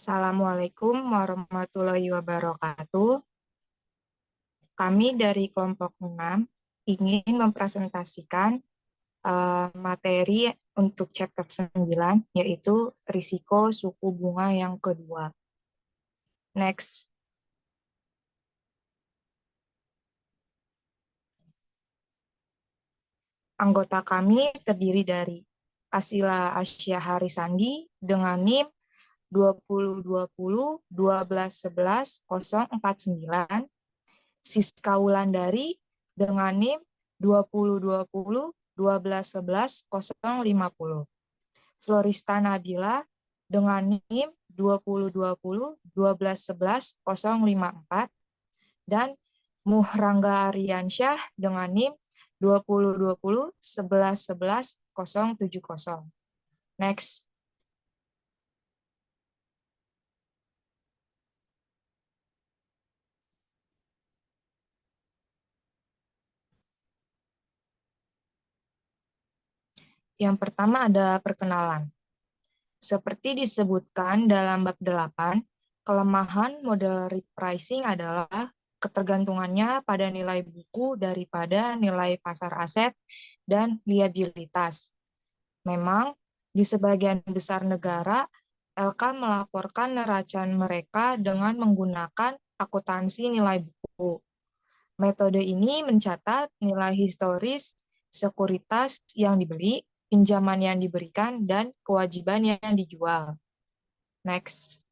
Assalamualaikum warahmatullahi wabarakatuh. Kami dari kelompok 6 ingin mempresentasikan materi untuk chapter 9, yaitu risiko suku bunga yang kedua. Next. Anggota kami terdiri dari Asila Asya Harisandi dengan NIM 2020-1211-049, Siska Wulandari dengan NIM 2020-1211-050, Florista Nabila dengan NIM 2020-1211-054, dan Muhrangga Aryansyah dengan NIM 2020-1111-070. Next. Yang pertama ada perkenalan. Seperti disebutkan dalam bab 8, kelemahan model repricing adalah ketergantungannya pada nilai buku daripada nilai pasar aset dan liabilitas. Memang, di sebagian besar negara, LK melaporkan neraca mereka dengan menggunakan akuntansi nilai buku. Metode ini mencatat nilai historis sekuritas yang dibeli, pinjaman yang diberikan, dan kewajiban yang dijual. Next.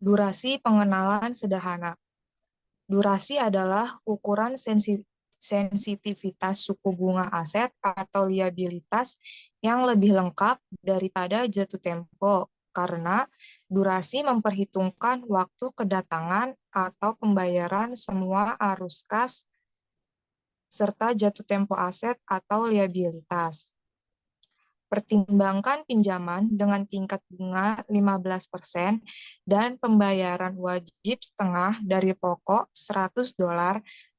Durasi pengenalan sederhana. Durasi adalah ukuran sensitivitas suku bunga aset atau liabilitas yang lebih lengkap daripada jatuh tempo, karena durasi memperhitungkan waktu kedatangan atau pembayaran semua arus kas serta jatuh tempo aset atau liabilitas. Pertimbangkan pinjaman dengan tingkat bunga 15% dan pembayaran wajib setengah dari pokok $100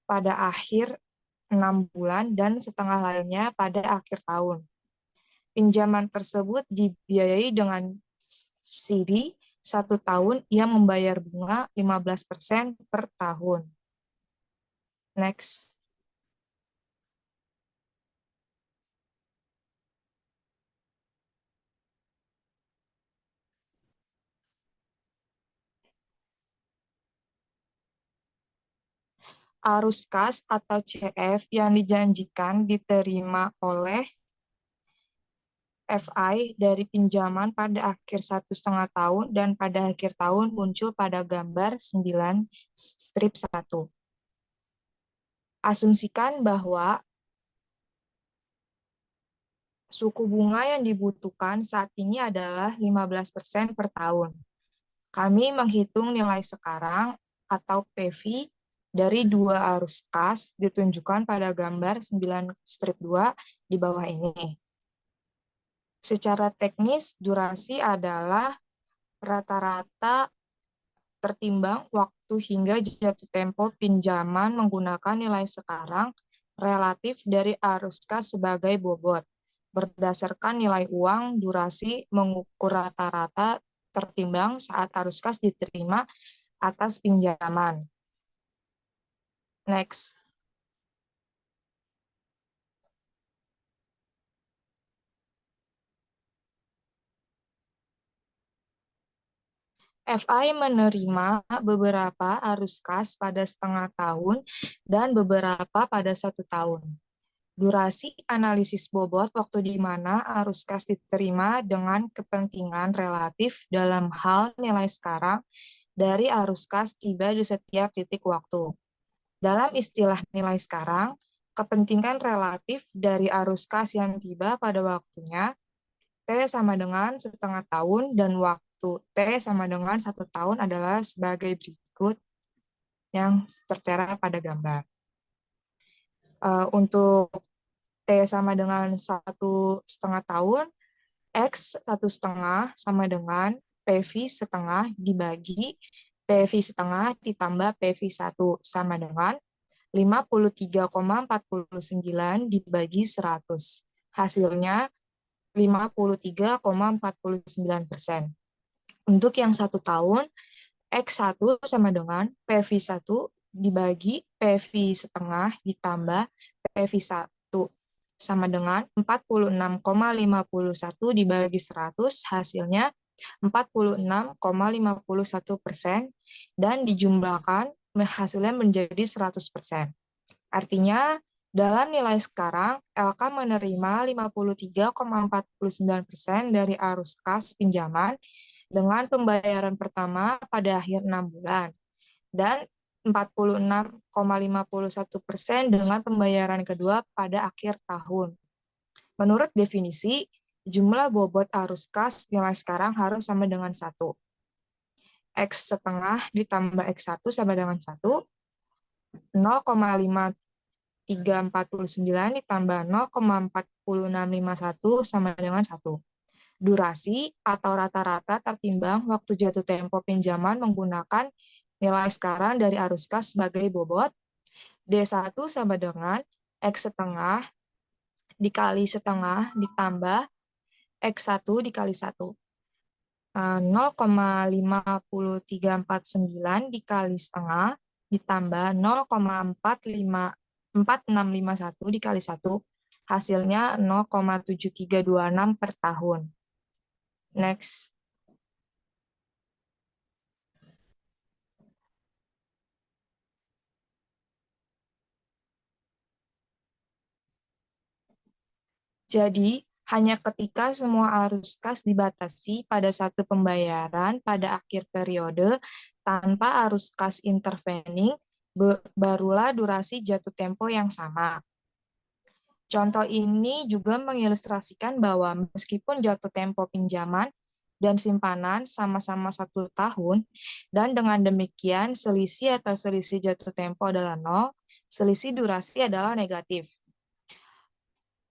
pada akhir 6 bulan dan setengah lainnya pada akhir tahun. Pinjaman tersebut dibiayai dengan CD 1 tahun yang membayar bunga 15% per tahun. Next. Arus kas atau CF yang dijanjikan diterima oleh FI dari pinjaman pada akhir 1,5 tahun dan pada akhir tahun muncul pada gambar 9-1. Asumsikan bahwa suku bunga yang dibutuhkan saat ini adalah 15% per tahun. Kami menghitung nilai sekarang atau PV dari dua arus kas ditunjukkan pada gambar 9-2 di bawah ini. Secara teknis, durasi adalah rata-rata tertimbang waktu hingga jatuh tempo pinjaman menggunakan nilai sekarang relatif dari arus kas sebagai bobot. Berdasarkan nilai uang, durasi mengukur rata-rata tertimbang saat arus kas diterima atas pinjaman. Next. FI menerima beberapa arus kas pada setengah tahun dan beberapa pada 1 tahun. Durasi analisis bobot waktu di mana arus kas diterima dengan kepentingan relatif dalam hal nilai sekarang dari arus kas tiba di setiap titik waktu. Dalam istilah nilai sekarang, kepentingan relatif dari arus kas yang tiba pada waktunya T sama dengan setengah tahun dan waktu T sama dengan 1 tahun adalah sebagai berikut yang tertera pada gambar. Untuk T sama dengan 1,5 tahun, X 1,5 sama dengan PV setengah dibagi PV setengah ditambah PV 1 sama dengan 53,49 dibagi 100. Hasilnya 53,49%. Untuk yang 1 tahun, X1 sama dengan PV1 dibagi PV setengah ditambah PV1 sama dengan 46,51 dibagi 100, hasilnya 46,51% dan dijumlahkan hasilnya menjadi 100%. Artinya, dalam nilai sekarang, LK menerima 53,49% dari arus kas pinjaman dengan pembayaran pertama pada akhir 6 bulan dan 46,51% dengan pembayaran kedua pada akhir tahun. Menurut definisi, jumlah bobot arus kas nilai sekarang harus sama dengan 1. X setengah ditambah X1 sama dengan 1. 0,5349 ditambah 0,4651 sama dengan 1. Durasi atau rata-rata tertimbang waktu jatuh tempo pinjaman menggunakan nilai sekarang dari arus kas sebagai bobot. D1 sama dengan X setengah dikali setengah ditambah X1 dikali 1. 0,5349 dikali setengah ditambah 0,4651 dikali 1, hasilnya 0,7326 per tahun. Next. Jadi, hanya ketika semua arus kas dibatasi pada satu pembayaran pada akhir periode tanpa arus kas intervening, barulah durasi jatuh tempo yang sama. Contoh ini juga mengilustrasikan bahwa meskipun jatuh tempo pinjaman dan simpanan sama-sama 1 tahun, dan dengan demikian selisih atau selisih jatuh tempo adalah 0, selisih durasi adalah negatif.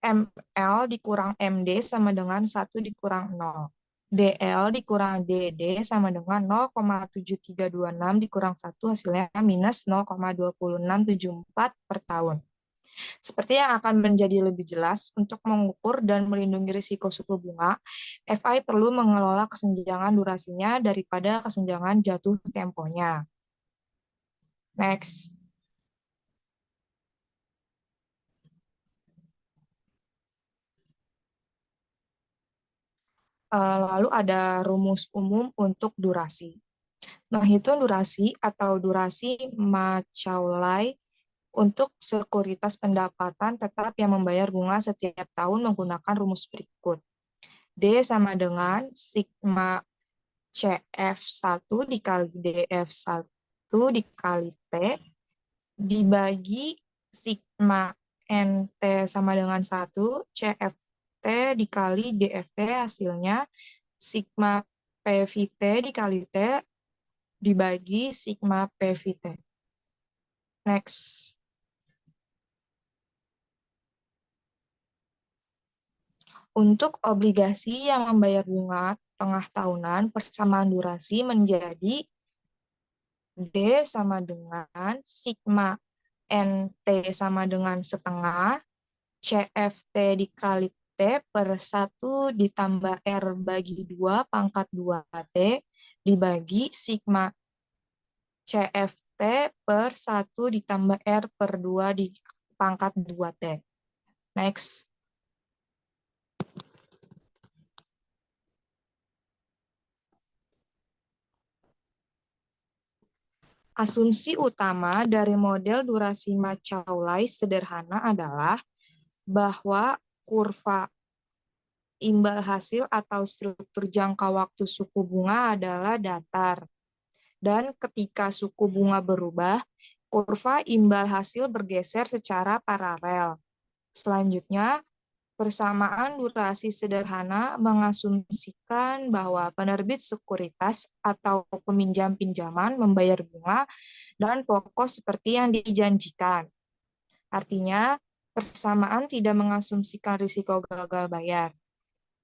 ML dikurang MD sama dengan 1 dikurang 0. DL dikurang DD sama dengan 0,7326 dikurang 1, hasilnya minus 0,2674 per tahun. Seperti yang akan menjadi lebih jelas, untuk mengukur dan melindungi risiko suku bunga, FI perlu mengelola kesenjangan durasinya daripada kesenjangan jatuh temponya. Next. Lalu ada rumus umum untuk durasi. Menghitung durasi atau durasi Macaulay untuk sekuritas pendapatan tetap yang membayar bunga setiap tahun menggunakan rumus berikut. D sama dengan sigma CF1 dikali DF1 dikali T dibagi sigma NT sama dengan 1, CFT dikali DFT, hasilnya sigma PVT dikali T dibagi sigma PVT. Next. Untuk obligasi yang membayar bunga tengah tahunan, persamaan durasi menjadi D sama dengan sigma NT sama dengan setengah, CFT dikali T per 1 ditambah R bagi 2 pangkat 2T dibagi sigma CFT per 1 ditambah R per 2 di pangkat 2T. Next. Asumsi utama dari model durasi Macaulay sederhana adalah bahwa kurva imbal hasil atau struktur jangka waktu suku bunga adalah datar. Dan ketika suku bunga berubah, kurva imbal hasil bergeser secara paralel. Selanjutnya, persamaan durasi sederhana mengasumsikan bahwa penerbit sekuritas atau peminjam pinjaman membayar bunga dan pokok seperti yang dijanjikan. Artinya, persamaan tidak mengasumsikan risiko gagal bayar.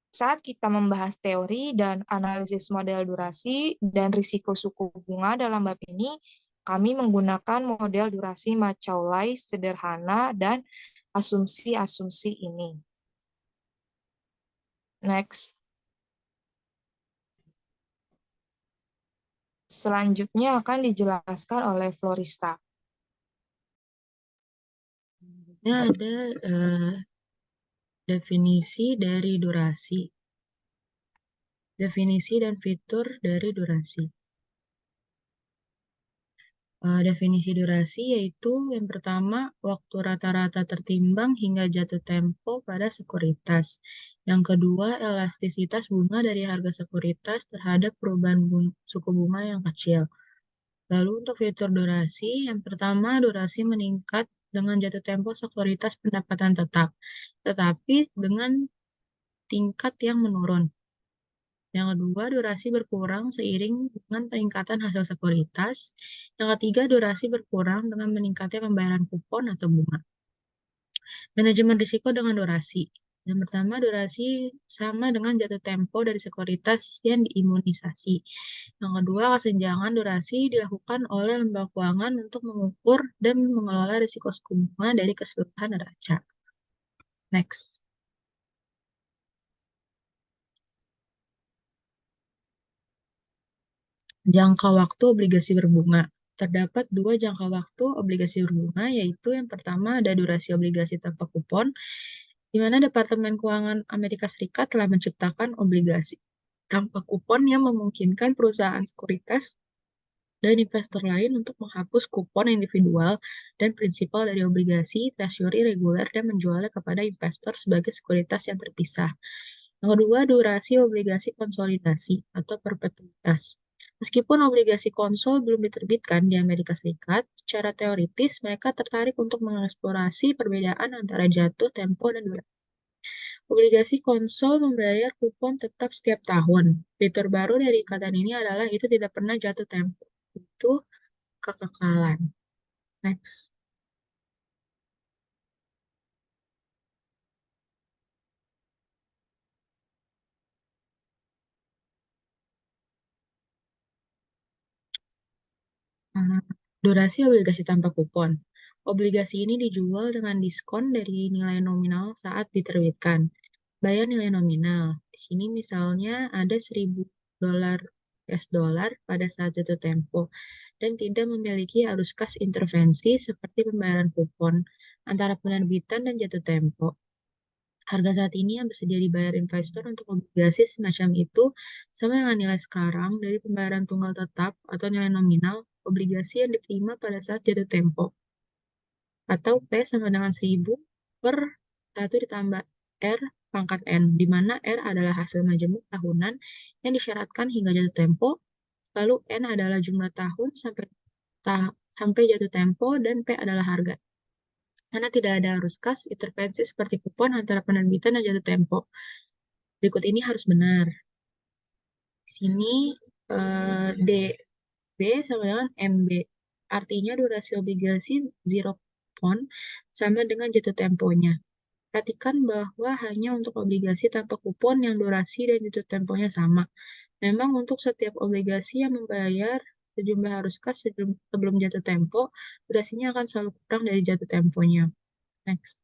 Saat kita membahas teori dan analisis model durasi dan risiko suku bunga dalam bab ini, kami menggunakan model durasi Macaulay sederhana dan asumsi-asumsi ini. Next. Selanjutnya akan dijelaskan oleh Florista. Ini ada definisi dari durasi. Definisi dan fitur dari durasi. Definisi durasi yaitu yang pertama, waktu rata-rata tertimbang hingga jatuh tempo pada sekuritas. Yang kedua, elastisitas bunga dari harga sekuritas terhadap perubahan suku bunga yang kecil. Lalu untuk fitur durasi, yang pertama, durasi meningkat dengan jatuh tempo sekuritas pendapatan tetap, tetapi dengan tingkat yang menurun. Yang kedua, durasi berkurang seiring dengan peningkatan hasil sekuritas. Yang ketiga, durasi berkurang dengan meningkatnya pembayaran kupon atau bunga. Manajemen risiko dengan durasi. Yang pertama, durasi sama dengan jatuh tempo dari sekuritas yang diimunisasi. Yang kedua, kesenjangan durasi dilakukan oleh lembaga keuangan untuk mengukur dan mengelola risiko suku bunga dari keseluruhan neraca. Next. Jangka waktu obligasi berbunga. Terdapat dua jangka waktu obligasi berbunga, yaitu yang pertama ada durasi obligasi tanpa kupon, di mana Departemen Keuangan Amerika Serikat telah menciptakan obligasi tanpa kupon yang memungkinkan perusahaan sekuritas dan investor lain untuk menghapus kupon individual dan prinsipal dari obligasi treasury reguler dan menjualnya kepada investor sebagai sekuritas yang terpisah. Yang kedua, durasi obligasi konsolidasi atau perpetuitas. Meskipun obligasi konsol belum diterbitkan di Amerika Serikat, secara teoritis mereka tertarik untuk mengeksplorasi perbedaan antara jatuh tempo dan durasi. Obligasi konsol membayar kupon tetap setiap tahun. Fitur baru dari ikatan ini adalah itu tidak pernah jatuh tempo. Itu kekekalan. Next. Durasi obligasi tanpa kupon. Obligasi ini dijual dengan diskon dari nilai nominal saat diterbitkan. Bayar nilai nominal. Di sini misalnya ada 1.000 dolar US dollar pada saat jatuh tempo dan tidak memiliki arus kas intervensi seperti pembayaran kupon antara penerbitan dan jatuh tempo. Harga saat ini yang bersedia dibayar investor untuk obligasi semacam itu sama dengan nilai sekarang dari pembayaran tunggal tetap atau nilai nominal obligasi yang diterima pada saat jatuh tempo. Atau P sama dengan 1.000 per 1 ditambah R pangkat N, di mana R adalah hasil majemuk tahunan yang disyaratkan hingga jatuh tempo, lalu N adalah jumlah tahun sampai jatuh tempo, dan P adalah harga. Karena tidak ada arus kas, intervensi seperti kupon antara penerbitan dan jatuh tempo. Berikut ini harus benar. Di sini DB sama dengan MB. Artinya durasi obligasi zero coupon sama dengan jatuh temponya. Perhatikan bahwa hanya untuk obligasi tanpa kupon yang durasi dan jatuh temponya sama. Memang untuk setiap obligasi yang membayar sejumlah arus kas sebelum jatuh tempo, durasinya akan selalu kurang dari jatuh temponya. Next.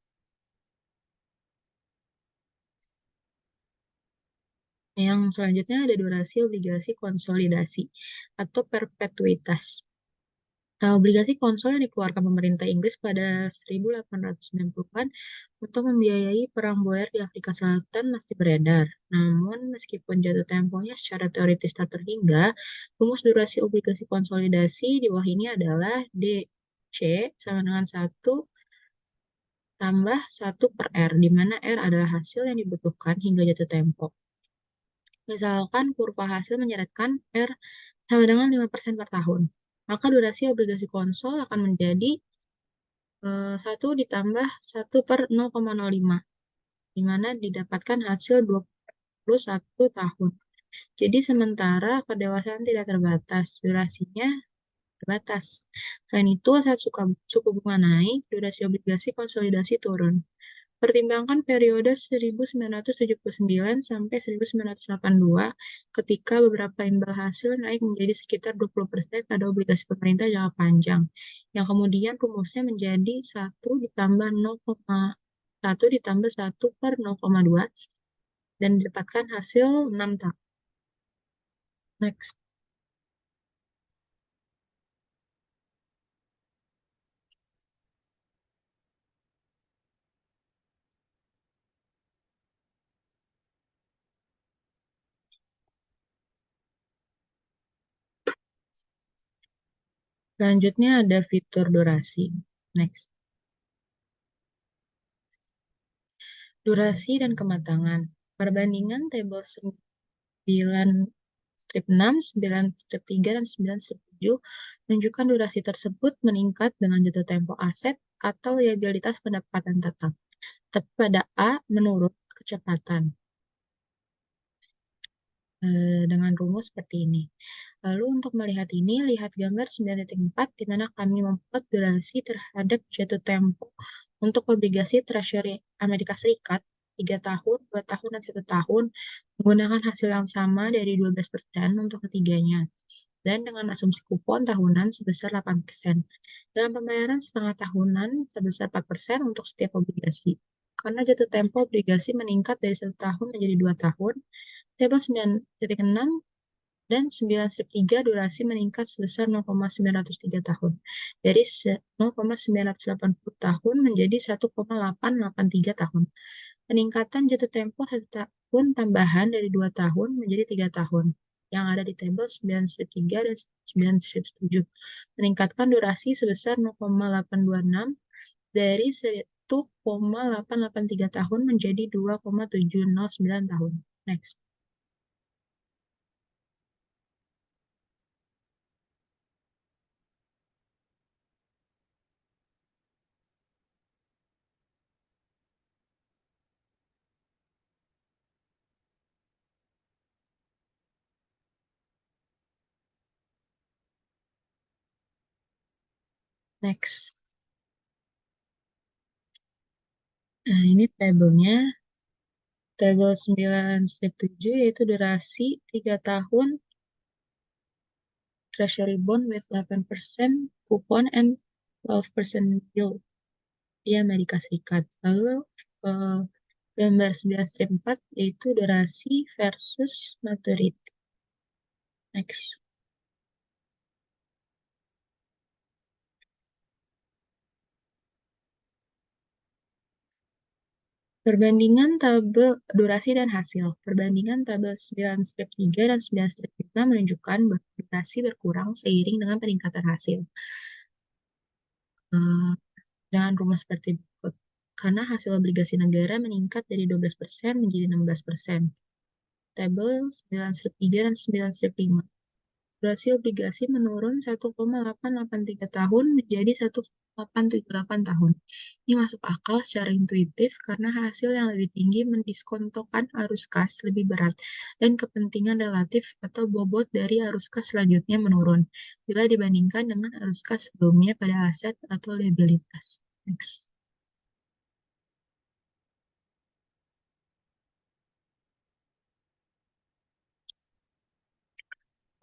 Yang selanjutnya ada durasi obligasi konsolidasi atau perpetuitas. Nah, obligasi konsol yang dikeluarkan pemerintah Inggris pada 1890-an untuk membiayai perang Boer di Afrika Selatan masih beredar. Namun, meskipun jatuh temponya secara teoritis tak terhingga, rumus durasi obligasi konsolidasi di bawah ini adalah DC sama dengan 1 tambah 1 per R, di mana R adalah hasil yang dibutuhkan hingga jatuh tempo. Misalkan kurva hasil menyeratkan R sama dengan 5% per tahun. Maka durasi obligasi konsol akan menjadi 1 ditambah 1 per 0,05, di mana didapatkan hasil 21 tahun. Jadi sementara kedewasaan tidak terbatas, durasinya terbatas. Selain itu, saat suku bunga naik, durasi obligasi konsolidasi turun. Pertimbangkan periode 1979 sampai 1982 ketika beberapa imbal hasil naik menjadi sekitar 20% pada obligasi pemerintah jangka panjang, yang kemudian rumusnya menjadi 1 ditambah 1 per 0,2 dan didapatkan hasil 6 tahun. Next. Selanjutnya ada fitur durasi. Next. Durasi dan kematangan. Perbandingan tabel 9 strip 6, 9 strip 3, dan 9 strip 7 menunjukkan durasi tersebut meningkat dengan jatuh tempo aset atau liabilitas pendapatan tetap. Tapi pada A menurut kecepatan dengan rumus seperti ini. Lalu untuk melihat ini, lihat gambar 9.4 di mana kami membuat durasi terhadap jatuh tempo untuk obligasi Treasury Amerika Serikat 3 tahun, 2 tahun, dan 1 tahun menggunakan hasil yang sama dari 12% untuk ketiganya dan dengan asumsi kupon tahunan sebesar 8%, dengan pembayaran setengah tahunan sebesar 4% untuk setiap obligasi. Karena jatuh tempo obligasi meningkat dari 1 tahun menjadi 2 tahun, tabel 9.6 dan 9,3 durasi meningkat sebesar 0,903 tahun. Dari 0,980 tahun menjadi 1,883 tahun. Peningkatan jatuh tempo 1 tahun tambahan dari 2 tahun menjadi 3 tahun yang ada di tabel 9,3 dan 9,7 meningkatkan durasi sebesar 0,826 dari 1,883 tahun menjadi 2,709 tahun. Next. Next. Nah, ini tabelnya. Tabel 9 strip 7 yaitu durasi 3 tahun Treasury bond with 8% coupon and 12% yield di Amerika Serikat. Lalu eh, gambar 9 strip 4 yaitu durasi versus maturity. Next. Perbandingan tabel durasi dan hasil. Perbandingan tabel 9 strip 3 dan 9 strip 5 menunjukkan bahwa durasi berkurang seiring dengan peningkatan hasil. Eh, dengan rumus seperti berikut. Karena hasil obligasi negara meningkat dari 12% menjadi 16%. Tabel 9 strip 3 dan 9 strip 5. Durasi obligasi menurun 1,883 tahun menjadi 1,878 tahun. Ini masuk akal secara intuitif karena hasil yang lebih tinggi mendiskontokan arus kas lebih berat dan kepentingan relatif atau bobot dari arus kas selanjutnya menurun bila dibandingkan dengan arus kas sebelumnya pada aset atau liabilitas. Next.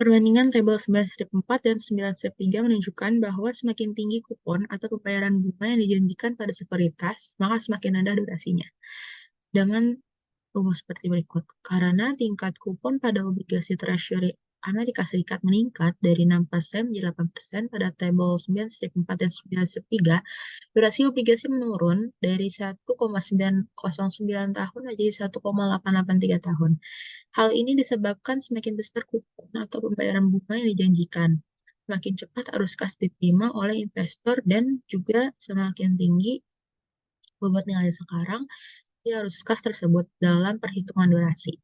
Perbandingan tabel 9 strip 4 dan 9 strip 3 menunjukkan bahwa semakin tinggi kupon atau pembayaran bunga yang dijanjikan pada sekuritas, maka semakin rendah durasinya. Dengan rumus seperti berikut. Karena tingkat kupon pada obligasi Treasury Amerika Serikat meningkat dari 6% menjadi 8% pada tabel 9 strip 4 dan 9 strip 3, durasi obligasi menurun dari 1,909 tahun menjadi 1,883 tahun. Hal ini disebabkan semakin besar kupon atau pembayaran bunga yang dijanjikan. Semakin cepat arus kas diterima oleh investor dan juga semakin tinggi bobot nilai sekarang di arus kas tersebut dalam perhitungan durasi.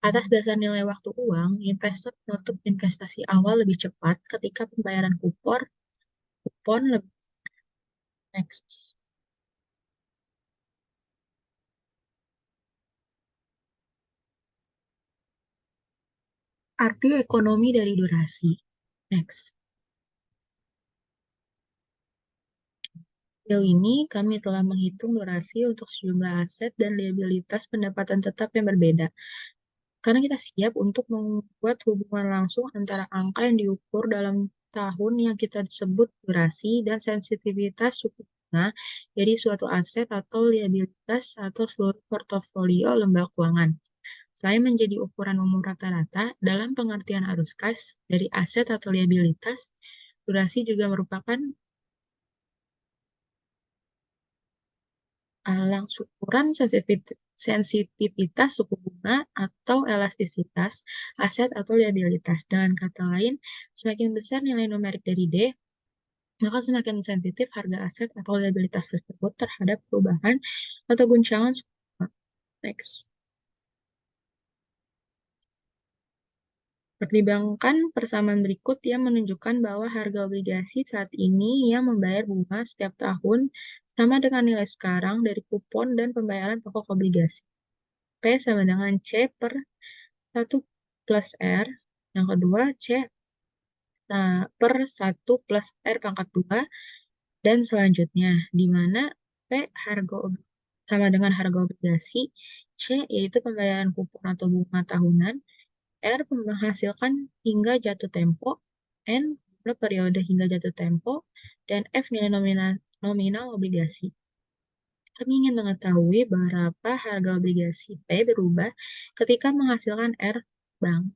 Atas dasar nilai waktu uang, investor menutup investasi awal lebih cepat ketika pembayaran kupon lebih next. Arti ekonomi dari durasi. Next. Sejauh ini, kami telah menghitung durasi untuk sejumlah aset dan liabilitas pendapatan tetap yang berbeda. Karena kita siap untuk membuat hubungan langsung antara angka yang diukur dalam tahun yang kita sebut durasi dan sensitivitas suku bunga dari suatu aset atau liabilitas atau seluruh portofolio lembaga keuangan. Selain menjadi ukuran umum rata-rata, dalam pengertian arus kas dari aset atau liabilitas, durasi juga merupakan alang ukuran sensitivitas suku bunga atau elastisitas aset atau liabilitas. Dengan kata lain, semakin besar nilai numerik dari D, maka semakin sensitif harga aset atau liabilitas tersebut terhadap perubahan atau guncangan suku bunga. Next. Pertimbangkan persamaan berikut yang menunjukkan bahwa harga obligasi saat ini yang membayar bunga setiap tahun sama dengan nilai sekarang dari kupon dan pembayaran pokok obligasi. P sama dengan C per 1 plus R. Yang kedua, C per 1 plus R pangkat 2. Dan selanjutnya, di mana P sama dengan harga obligasi, C yaitu pembayaran kupon atau bunga tahunan, R menghasilkan hingga jatuh tempo, N jumlah periode hingga jatuh tempo, dan F nilai nominal obligasi. Kami ingin mengetahui berapa harga obligasi P berubah ketika menghasilkan R bank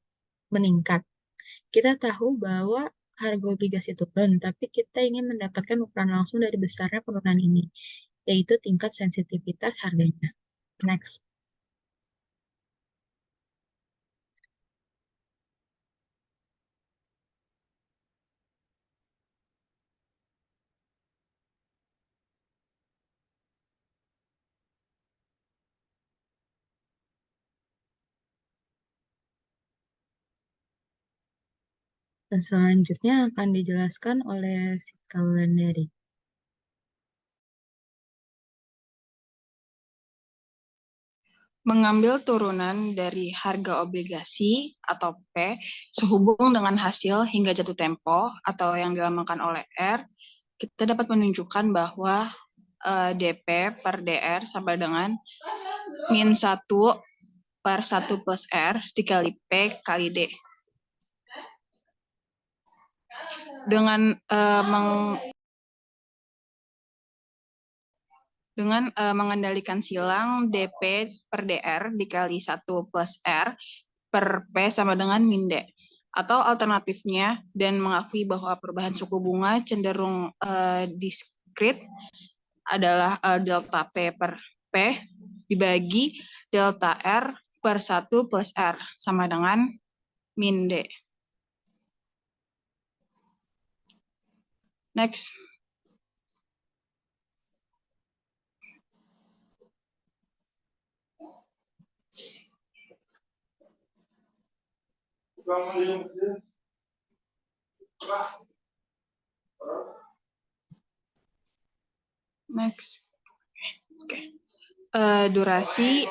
meningkat. Kita tahu bahwa harga obligasi turun, tapi kita ingin mendapatkan ukuran langsung dari besarnya penurunan ini, yaitu tingkat sensitivitas harganya. Next. Dan selanjutnya akan dijelaskan oleh si Kaulandari. Mengambil turunan dari harga obligasi atau P sehubung dengan hasil hingga jatuh tempo atau yang dilambangkan oleh R, kita dapat menunjukkan bahwa DP per DR sama dengan min 1 per 1 plus R dikali P kali D. Dengan mengendalikan silang DP per DR dikali 1 plus R per P sama dengan min D. Atau alternatifnya, dan mengakui bahwa perubahan suku bunga cenderung diskrit adalah delta P per P dibagi delta R per 1 plus R sama dengan min D. Next. Next. Oke. Durasi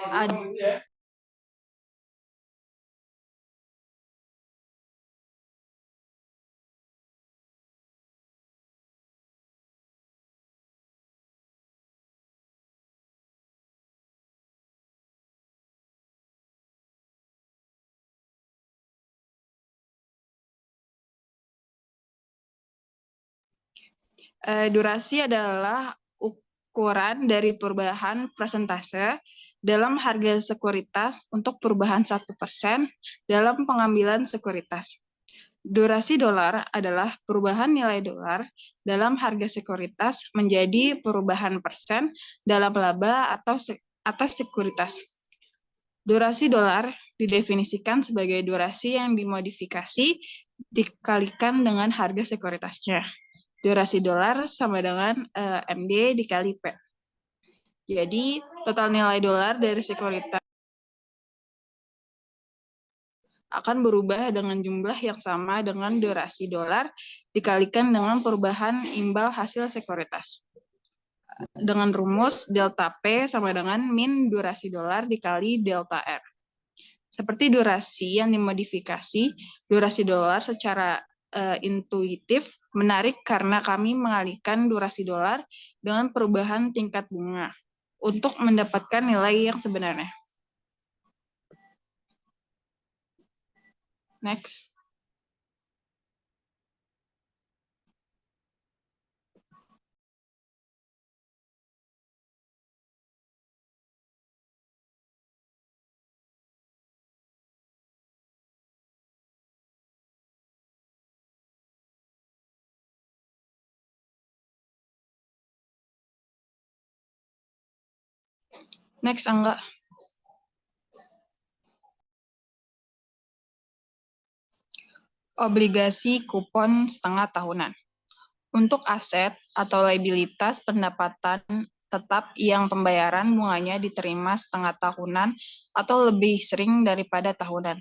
durasi adalah ukuran dari perubahan persentase dalam harga sekuritas untuk perubahan 1% dalam pengambilan sekuritas. Durasi dolar adalah perubahan nilai dolar dalam harga sekuritas menjadi perubahan persen dalam laba atau atas sekuritas. Durasi dolar didefinisikan sebagai durasi yang dimodifikasi dikalikan dengan harga sekuritasnya. Durasi dolar sama dengan MD dikali P. Jadi, total nilai dolar dari sekuritas akan berubah dengan jumlah yang sama dengan durasi dolar dikalikan dengan perubahan imbal hasil sekuritas. Dengan rumus delta P sama dengan min durasi dolar dikali delta R. Seperti durasi yang dimodifikasi, durasi dolar secara intuitif, menarik karena kami mengalihkan durasi dolar dengan perubahan tingkat bunga untuk mendapatkan nilai yang sebenarnya. Next. Next, Angga. Obligasi kupon setengah tahunan. Untuk aset atau liabilitas pendapatan tetap yang pembayaran bunganya diterima setengah tahunan atau lebih sering daripada tahunan.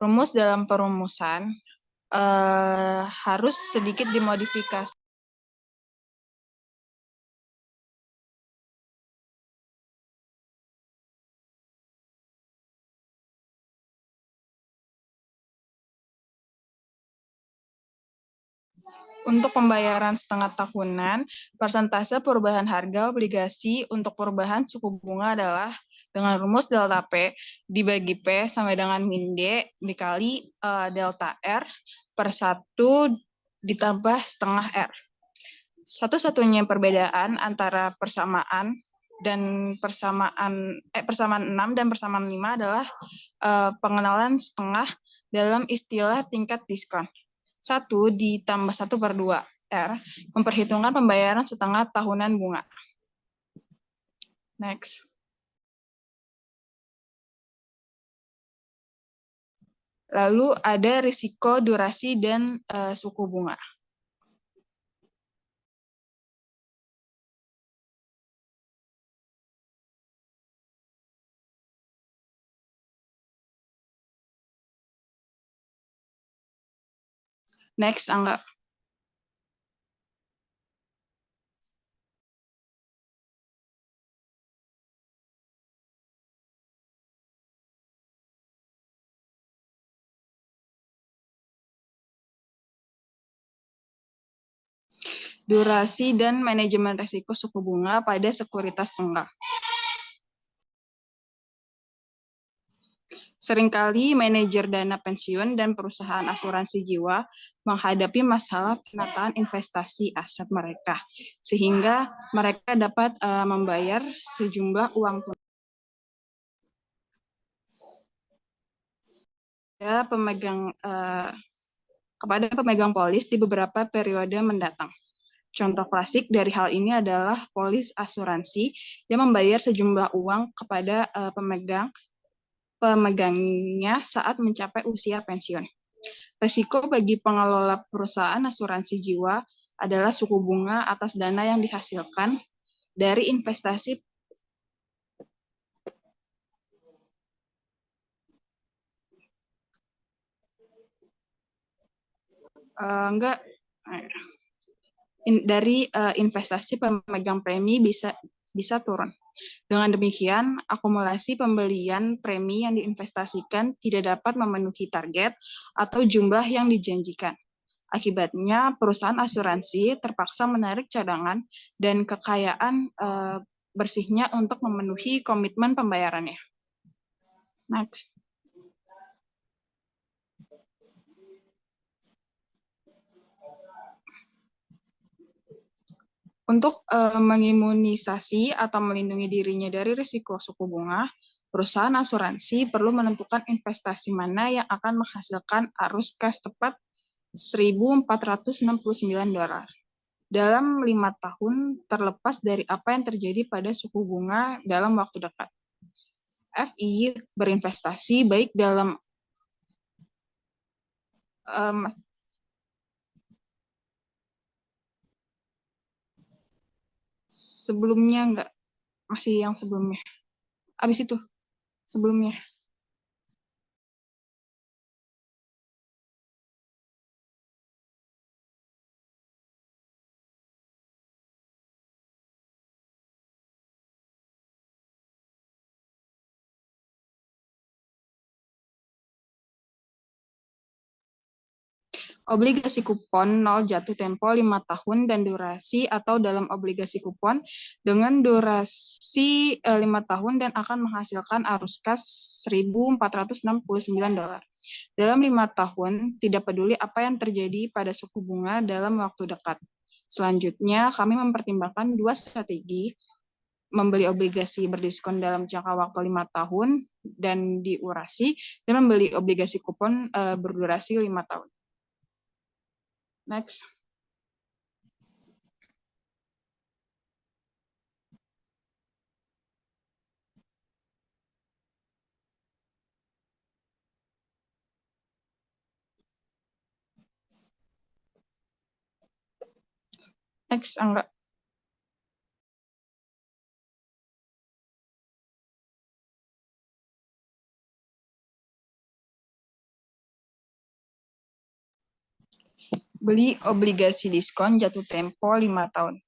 Rumus dalam perumusan harus sedikit dimodifikasi. Untuk pembayaran setengah tahunan, persentase perubahan harga obligasi untuk perubahan suku bunga adalah dengan rumus delta P dibagi P sama dengan min D dikali delta R per 1 ditambah setengah R. Satu-satunya perbedaan antara persamaan 6 dan persamaan 5 adalah pengenalan setengah dalam istilah tingkat diskon. 1 ditambah 1/2 R, memperhitungkan pembayaran setengah tahunan bunga. Next. Lalu ada risiko durasi dan suku bunga. Next, Angga. Durasi dan manajemen risiko suku bunga pada sekuritas tunggal. Seringkali manajer dana pensiun dan perusahaan asuransi jiwa menghadapi masalah penataan investasi aset mereka, sehingga mereka dapat membayar sejumlah uang tunai kepada pemegang polis di beberapa periode mendatang. Contoh klasik dari hal ini adalah polis asuransi yang membayar sejumlah uang kepada pemegangnya saat mencapai usia pensiun. Risiko bagi pengelola perusahaan asuransi jiwa adalah suku bunga atas dana yang dihasilkan dari investasi investasi pemegang premi bisa turun. Dengan demikian, akumulasi pembelian premi yang diinvestasikan tidak dapat memenuhi target atau jumlah yang dijanjikan. Akibatnya, perusahaan asuransi terpaksa menarik cadangan dan kekayaan bersihnya untuk memenuhi komitmen pembayarannya. Next. Untuk mengimunisasi atau melindungi dirinya dari risiko suku bunga, perusahaan asuransi perlu menentukan investasi mana yang akan menghasilkan arus kas tepat $1.469 dalam 5 tahun terlepas dari apa yang terjadi pada suku bunga dalam waktu dekat. FI berinvestasi baik dalam sebelumnya enggak, masih yang sebelumnya. Habis itu sebelumnya. Obligasi kupon 0 jatuh tempo 5 tahun dan durasi atau dalam obligasi kupon dengan durasi 5 tahun dan akan menghasilkan arus kas $1.469. Dalam 5 tahun, tidak peduli apa yang terjadi pada suku bunga dalam waktu dekat. Selanjutnya, kami mempertimbangkan dua strategi, membeli obligasi berdiskon dalam jangka waktu 5 tahun dan diurasi, dan membeli obligasi kupon berdurasi 5 tahun. Next. Next, Angga. Beli obligasi diskon jatuh tempo 5 tahun.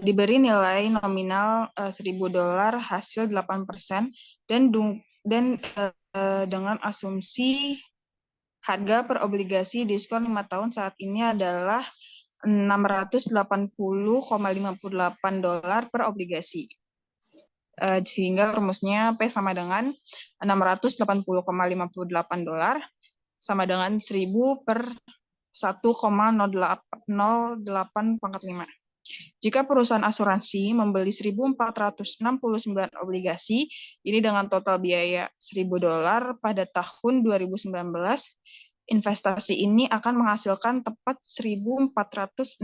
Diberi nilai nominal $1.000 hasil 8% dan dengan asumsi harga per obligasi diskon 5 tahun saat ini adalah $680,58 per obligasi. Sehingga rumusnya P sama dengan $680,58 sama dengan 1.000 per 1,08 Jika perusahaan asuransi membeli 1.469 obligasi, ini dengan total biaya $1.000 pada tahun 2019, investasi ini akan menghasilkan tepat $1.469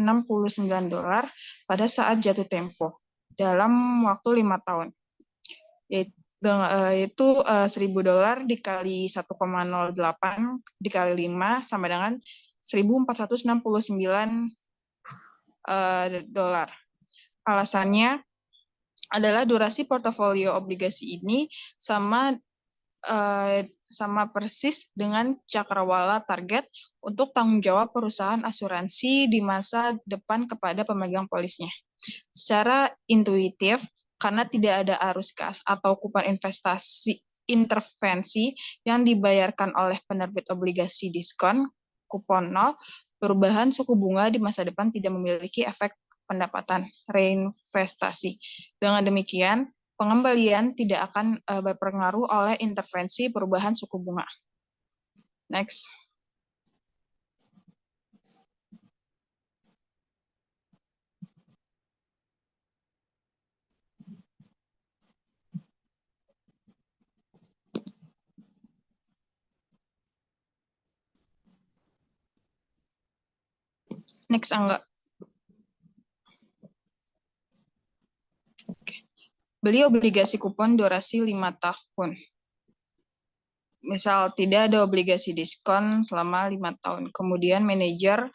pada saat jatuh tempo dalam waktu 5 tahun. Yaitu $1.000 dikali 1,08 dikali 5 sama dengan $1.469. Alasannya adalah durasi portofolio obligasi ini sama persis dengan cakrawala target untuk tanggung jawab perusahaan asuransi di masa depan kepada pemegang polisnya. Secara intuitif, karena tidak ada arus kas atau kupon investasi intervensi yang dibayarkan oleh penerbit obligasi diskon kupon 0, perubahan suku bunga di masa depan tidak memiliki efek pendapatan reinvestasi. Dengan demikian, pengembalian tidak akan berpengaruh oleh intervensi perubahan suku bunga. Next. Next, Angga. Beli obligasi kupon durasi 5 tahun. Misal tidak ada obligasi diskon selama 5 tahun. Kemudian manajer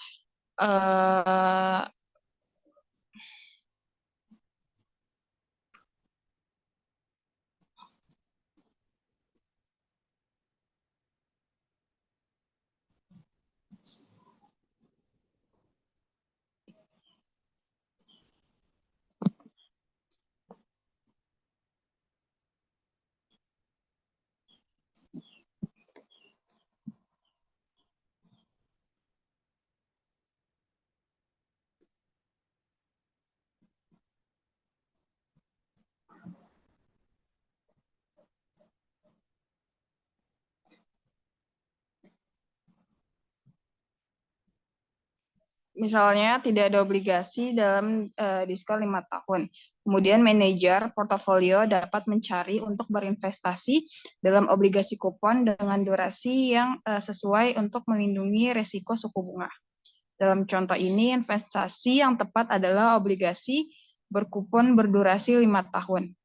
misalnya tidak ada obligasi dalam diskon 5 tahun. Kemudian manajer portofolio dapat mencari untuk berinvestasi dalam obligasi kupon dengan durasi yang sesuai untuk melindungi risiko suku bunga. Dalam contoh ini, investasi yang tepat adalah obligasi berkupon berdurasi 5 tahun.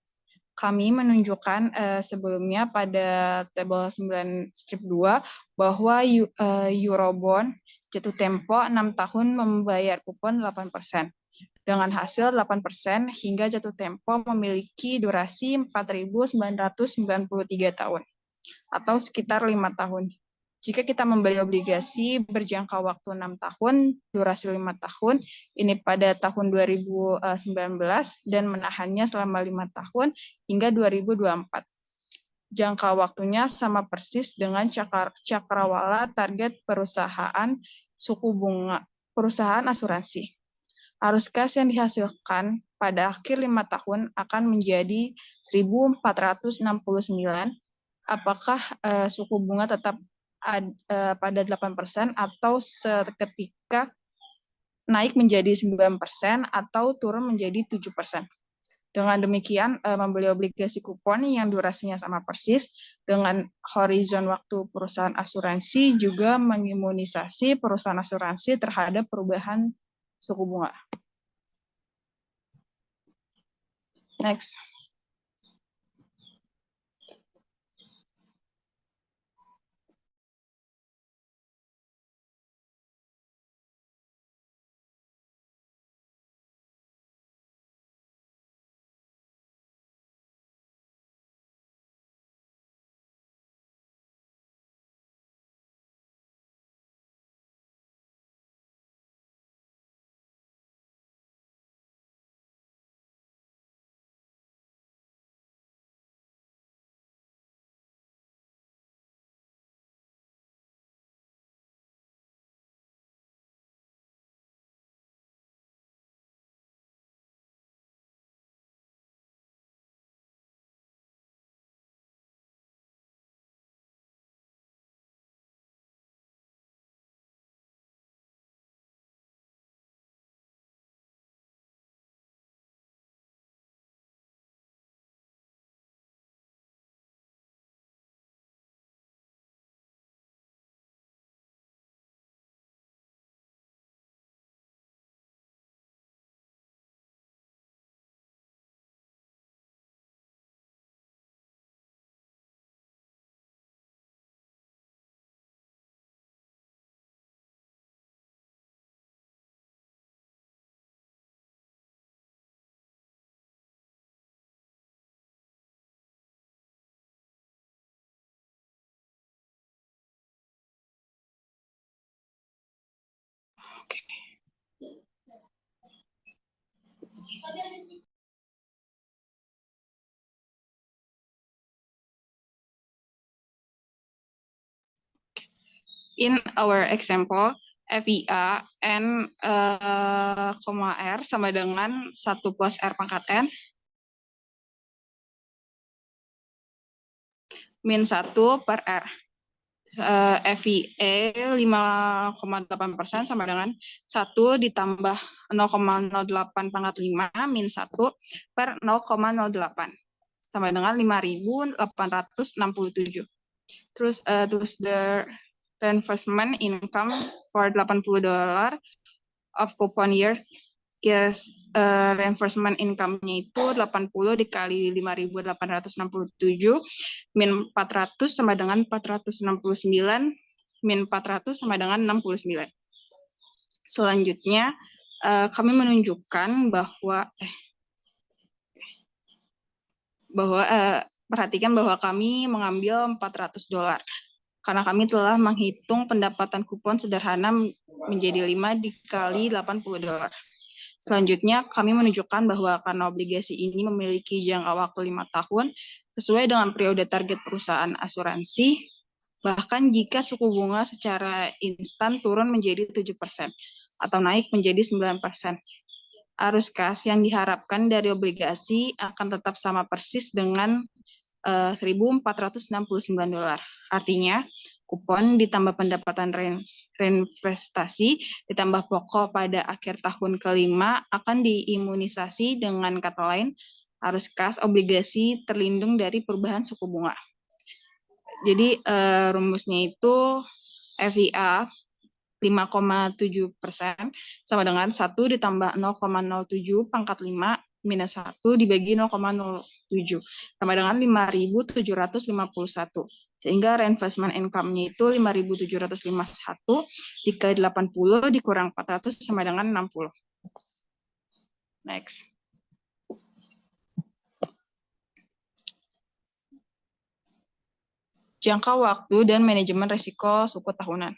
Kami menunjukkan sebelumnya pada tabel 9-2 bahwa Eurobond jatuh tempo 6 tahun membayar kupon 8%. Dengan hasil 8% hingga jatuh tempo memiliki durasi 4.993 tahun atau sekitar 5 tahun. Jika kita membeli obligasi berjangka waktu 6 tahun, durasi 5 tahun, ini pada tahun 2019 dan menahannya selama 5 tahun hingga 2024. jangka waktunya sama persis dengan cakrawala target perusahaan suku bunga perusahaan asuransi. Arus kas yang dihasilkan pada akhir 5 tahun akan menjadi 1.469. Apakah suku bunga tetap pada 8% atau seketika naik menjadi 9% atau turun menjadi 7%. Dengan demikian, membeli obligasi kupon yang durasinya sama persis dengan horizon waktu perusahaan asuransi juga mengimunisasi perusahaan asuransi terhadap perubahan suku bunga. Next. In our example, FIA N, R sama dengan 1 plus R pangkat N min 1 per R. FIA 5,8% sama dengan 1 ditambah 0,08 pangkat 5 min 1 per 0,08 sama dengan 5.867. Terus the reinvestment income for $80 of coupon year, yes, reinvestment income-nya itu 80 dikali 5.867 min 400 sama dengan 469 min 400 sama dengan 69. Selanjutnya kami menunjukkan bahwa perhatikan bahwa kami mengambil $400 karena kami telah menghitung pendapatan kupon sederhana menjadi 5 dikali $80. Selanjutnya, kami menunjukkan bahwa karena obligasi ini memiliki jangka waktu 5 tahun, sesuai dengan periode target perusahaan asuransi, bahkan jika suku bunga secara instan turun menjadi 7% atau naik menjadi 9%. Arus kas yang diharapkan dari obligasi akan tetap sama persis dengan $1.469. Artinya, kupon ditambah pendapatan reinvestasi ditambah pokok pada akhir tahun kelima akan diimunisasi, dengan kata lain, arus kas obligasi terlindung dari perubahan suku bunga. Jadi rumusnya itu FIA 5,7% sama dengan 1 ditambah 0,07 pangkat 5 minus 1 dibagi 0,07 sama dengan 5.751. Sehingga reinvestment income-nya itu 5.751 dikali 80 dikurang 400 sama dengan 60. Next. Jangka waktu dan manajemen risiko suku tahunan.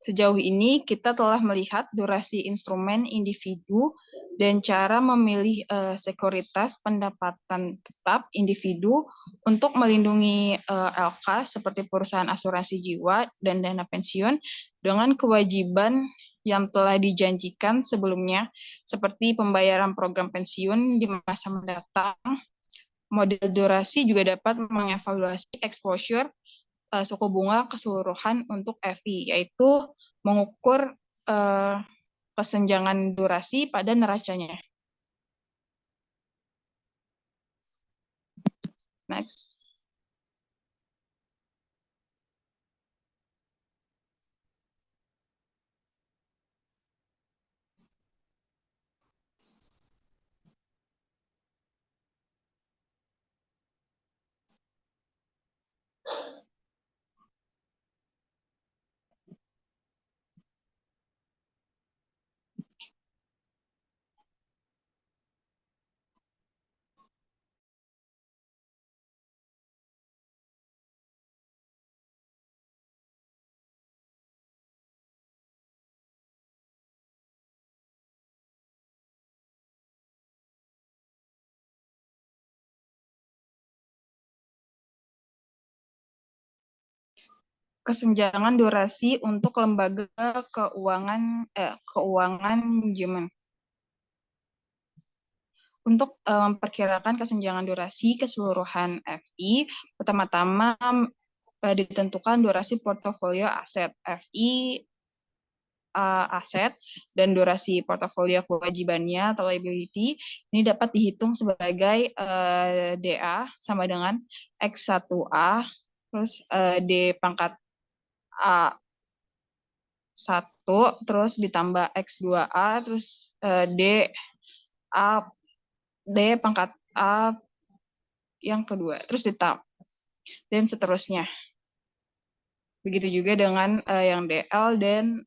Sejauh ini kita telah melihat durasi instrumen individu dan cara memilih sekuritas pendapatan tetap individu untuk melindungi LK seperti perusahaan asuransi jiwa dan dana pensiun dengan kewajiban yang telah dijanjikan sebelumnya seperti pembayaran program pensiun di masa mendatang. Model durasi juga dapat mengevaluasi exposure suku bunga keseluruhan untuk FI, yaitu mengukur kesenjangan durasi pada neracanya. Next. Kesenjangan durasi untuk lembaga keuangan human. Untuk memperkirakan kesenjangan durasi keseluruhan FI, pertama-tama ditentukan durasi portofolio aset FI aset dan durasi portofolio kewajibannya atau liability ini dapat dihitung sebagai DA sama dengan X1A terus D pangkat A1 terus ditambah X2A terus D pangkat A yang kedua terus ditambah dan seterusnya. Begitu juga dengan yang DL dan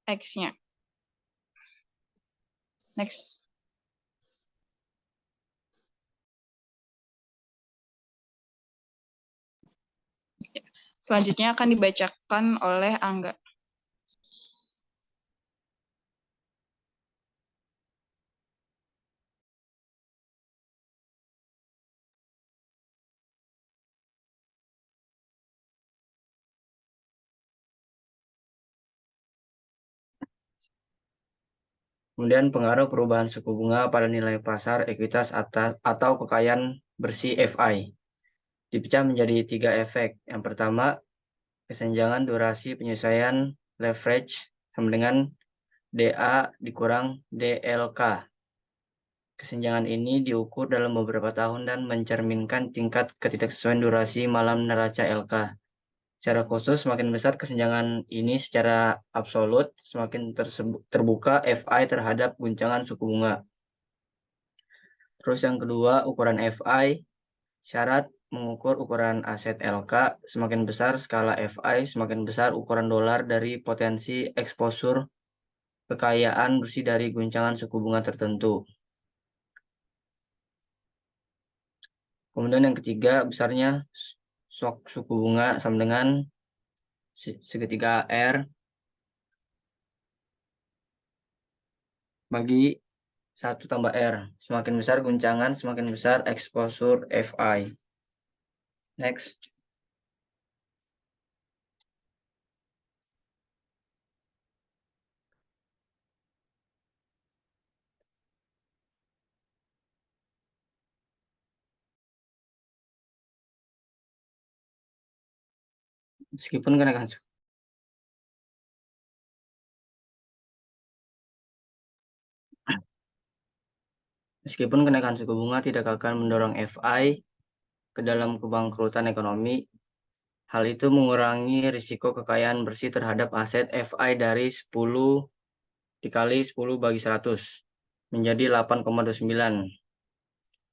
X-nya. Next. Selanjutnya akan dibacakan oleh Angga. Kemudian pengaruh perubahan suku bunga pada nilai pasar ekuitas atau kekayaan bersih FI. Dipecah menjadi 3 efek. Yang pertama, kesenjangan durasi penyesuaian leverage sama dengan DA dikurang DLK. Kesenjangan ini diukur dalam beberapa tahun dan mencerminkan tingkat ketidaksesuaian durasi malam neraca LK. Secara khusus, semakin besar kesenjangan ini secara absolut, semakin terbuka FI terhadap guncangan suku bunga. Terus yang kedua, ukuran FI. Syarat mengukur ukuran aset LK, semakin besar skala FI, semakin besar ukuran dolar dari potensi eksposur kekayaan bersih dari guncangan suku bunga tertentu. Kemudian yang ketiga, besarnya shock suku bunga sama dengan segitiga R bagi 1 tambah R. Semakin besar guncangan, semakin besar eksposur FI. Next. Meskipun kenaikan suku bunga tidak akan mendorong FI ke dalam kebangkrutan ekonomi, hal itu mengurangi risiko kekayaan bersih terhadap aset FI dari 10 dikali 10 bagi 100 menjadi 8,29.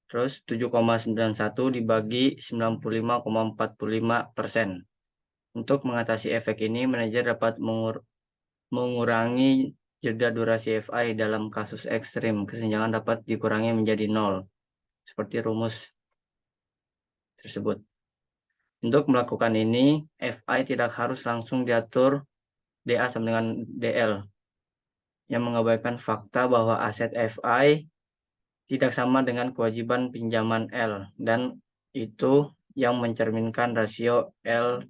Terus 7,91 dibagi 95,45%. Untuk mengatasi efek ini, manajer dapat mengurangi jeda durasi FI dalam kasus ekstrim. Kesenjangan dapat dikurangi menjadi 0, seperti rumus tersebut. Untuk melakukan ini, FI tidak harus langsung diatur DA sama dengan DL, yang mengabaikan fakta bahwa aset FI tidak sama dengan kewajiban pinjaman L, dan itu yang mencerminkan rasio L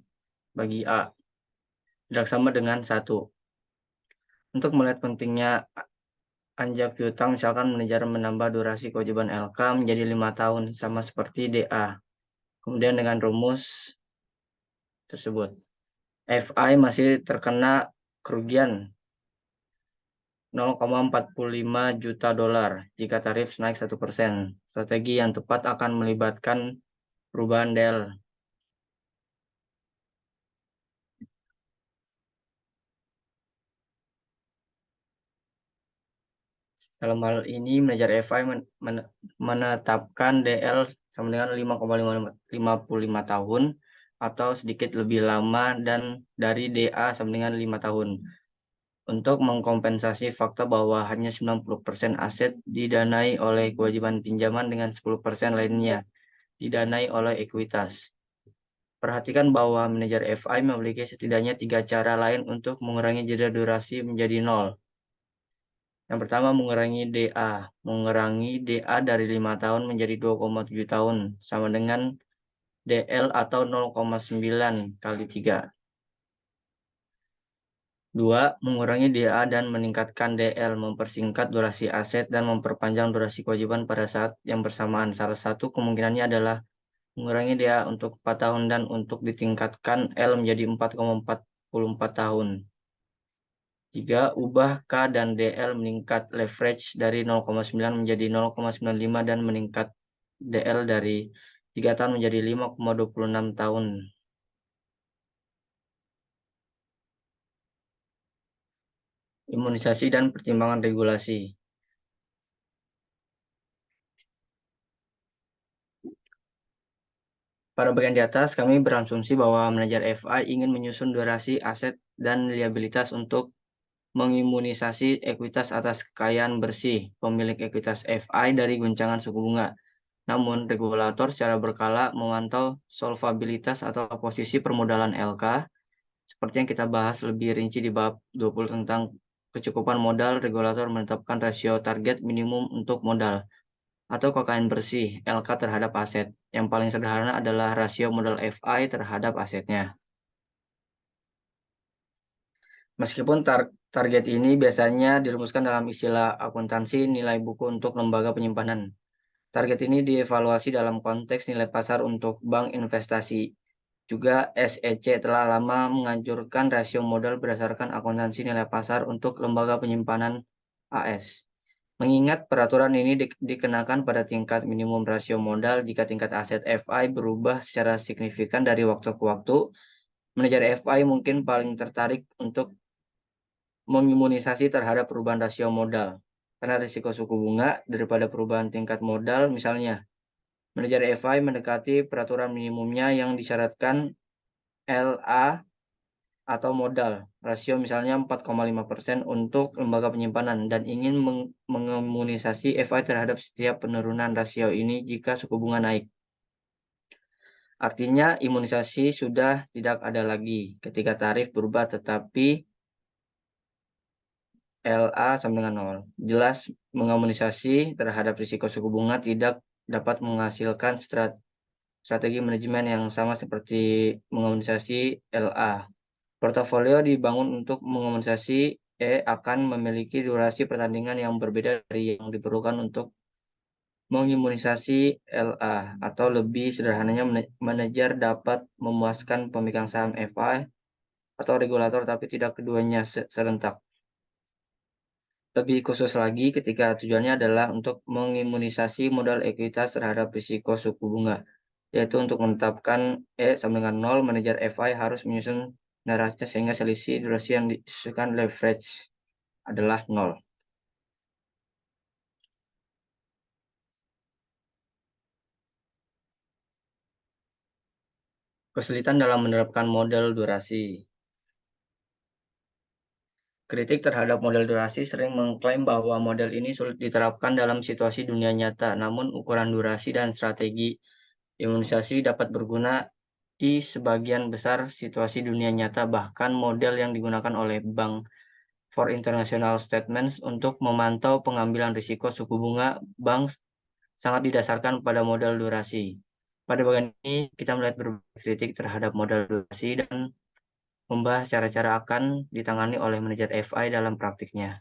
bagi A tidak sama dengan 1. Untuk melihat pentingnya anjak piutang, misalkan manajer menambah durasi kewajiban LK menjadi 5 tahun, sama seperti DA. Kemudian dengan rumus tersebut, FI masih terkena kerugian 0,45 juta dolar jika tarif naik 1%. Strategi yang tepat akan melibatkan perubahan DL. Dalam hal ini, manajer FI menetapkan DL sama dengan 5,55 tahun atau sedikit lebih lama dan dari DA sama dengan 5 tahun. Untuk mengkompensasi fakta bahwa hanya 90% aset didanai oleh kewajiban pinjaman dengan 10% lainnya didanai oleh ekuitas. Perhatikan bahwa manajer FI memiliki setidaknya 3 cara lain untuk mengurangi jeda durasi menjadi 0. Yang pertama, mengurangi DA. Mengurangi DA dari 5 tahun menjadi 2,7 tahun, sama dengan DL atau 0,9 kali 3. 2. Mengurangi DA dan meningkatkan DL, mempersingkat durasi aset dan memperpanjang durasi kewajiban pada saat yang bersamaan. Salah satu kemungkinannya adalah mengurangi DA untuk 4 tahun dan untuk ditingkatkan L menjadi 4,44 tahun. 3. Ubah K dan DL meningkat leverage dari 0,9 menjadi 0,95 dan meningkat DL dari 3 tahun menjadi 5,26 tahun. Imunisasi dan pertimbangan regulasi. Pada bagian di atas, kami berasumsi bahwa manajer FI ingin menyusun durasi aset dan liabilitas untuk mengimunisasi ekuitas atas kekayaan bersih pemilik ekuitas FI dari guncangan suku bunga. Namun, regulator secara berkala memantau solvabilitas atau posisi permodalan LK, seperti yang kita bahas lebih rinci di bab 20 tentang kecukupan modal. Regulator menetapkan rasio target minimum untuk modal atau kekayaan bersih LK terhadap aset. Yang paling sederhana adalah rasio modal FI terhadap asetnya. Meskipun target ini biasanya dirumuskan dalam istilah akuntansi nilai buku untuk lembaga penyimpanan. Target ini dievaluasi dalam konteks nilai pasar untuk bank investasi. Juga SEC telah lama menganjurkan rasio modal berdasarkan akuntansi nilai pasar untuk lembaga penyimpanan AS. Mengingat peraturan ini dikenakan pada tingkat minimum rasio modal jika tingkat aset FI berubah secara signifikan dari waktu ke waktu, manajer FI mungkin paling tertarik untuk mengimunisasi terhadap perubahan rasio modal karena risiko suku bunga daripada perubahan tingkat modal. Misalnya, manajer FI mendekati peraturan minimumnya yang disyaratkan LA atau modal rasio misalnya 4,5% untuk lembaga penyimpanan dan ingin mengimunisasi FI terhadap setiap penurunan rasio ini jika suku bunga naik. Artinya imunisasi sudah tidak ada lagi ketika tarif berubah, tetapi LA sama dengan 0. Jelas mengimunisasi terhadap risiko suku bunga tidak dapat menghasilkan strategi manajemen yang sama seperti mengimunisasi LA. Portofolio dibangun untuk mengimunisasi akan memiliki durasi pertandingan yang berbeda dari yang diperlukan untuk mengimunisasi LA, atau lebih sederhananya manajer dapat memuaskan pemegang saham FI atau regulator, tapi tidak keduanya serentak. Lebih khusus lagi ketika tujuannya adalah untuk mengimunisasi modal ekuitas terhadap risiko suku bunga, yaitu untuk menetapkan sama dengan 0, manajer FI harus menyusun narasinya sehingga selisih durasi yang disesuaikan leverage adalah 0. Kesulitan dalam menerapkan model durasi. Kritik terhadap model durasi sering mengklaim bahwa model ini sulit diterapkan dalam situasi dunia nyata, namun ukuran durasi dan strategi imunisasi dapat berguna di sebagian besar situasi dunia nyata, bahkan model yang digunakan oleh Bank for International Statements untuk memantau pengambilan risiko suku bunga bank sangat didasarkan pada model durasi. Pada bagian ini, kita melihat berbagai kritik terhadap model durasi dan membahas cara-cara akan ditangani oleh manajer FI dalam praktiknya.